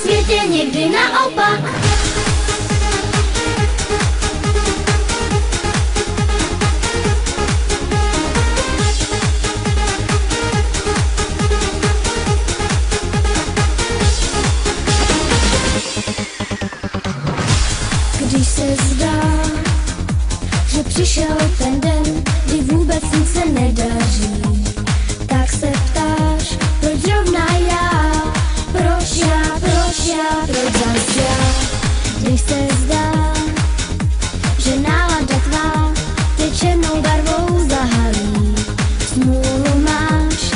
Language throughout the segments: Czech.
svět je někdy naopak. Když se zdá, že přišel ten den, kdy vůbec nic se nedaří, tak se ptáš, proč zrovna já, proč zas já. Když se zdá, že nálada tvá tě černou barvou zahalí, smůlu máš,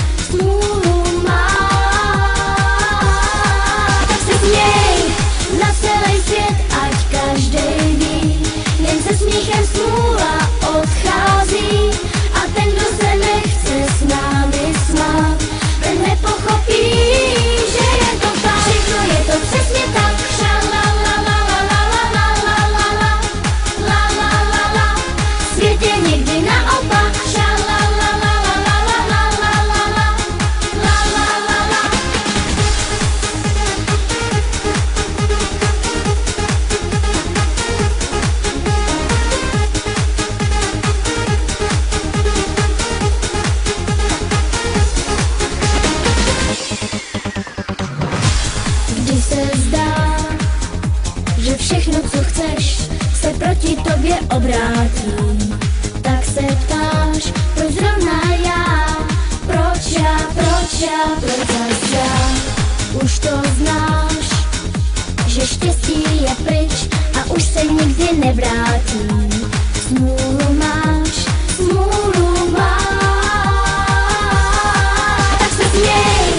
tak se směj na celý svět, ať každej ví, jen se smíchem smůla odchází. A ten, kdo se nechce s námi smát, ten nepochopí, že je to tak. Všechno je to přesně tak. Svět je někdy naopak. Když se zdá, že všechno, co chceš, se proti tobě obrátí, tak se ptáš, proč zrovna já, proč zas já. Už to znáš, že štěstí je pryč a už se nikdy nevrátí. Smůlu máš, tak se směj.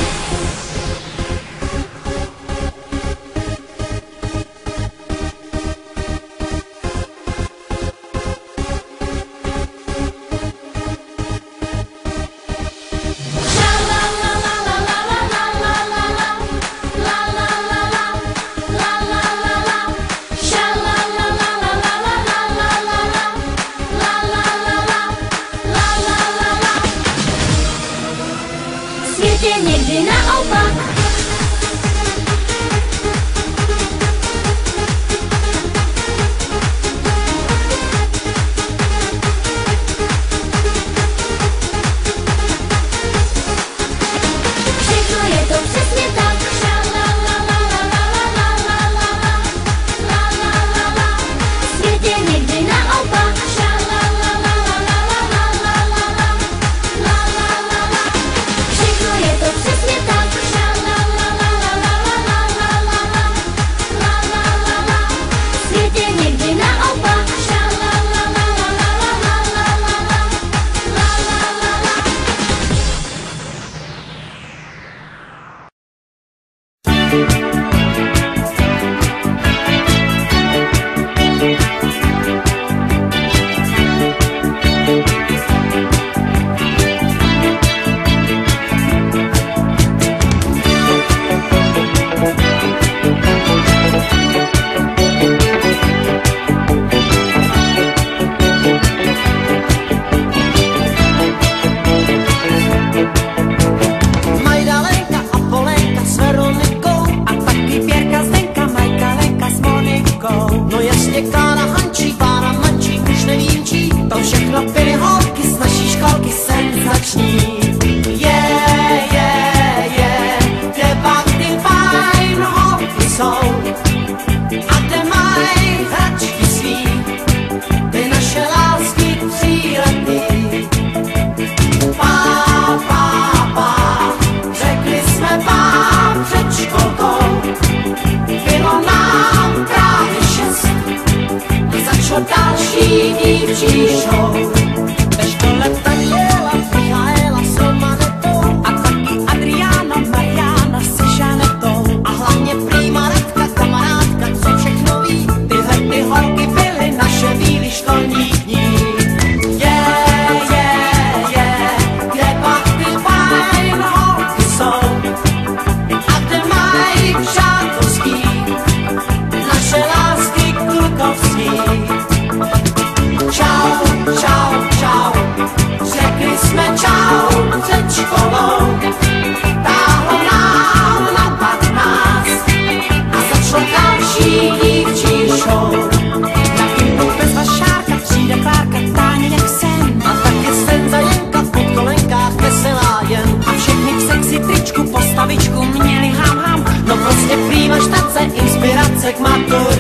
inspirace k maturitě.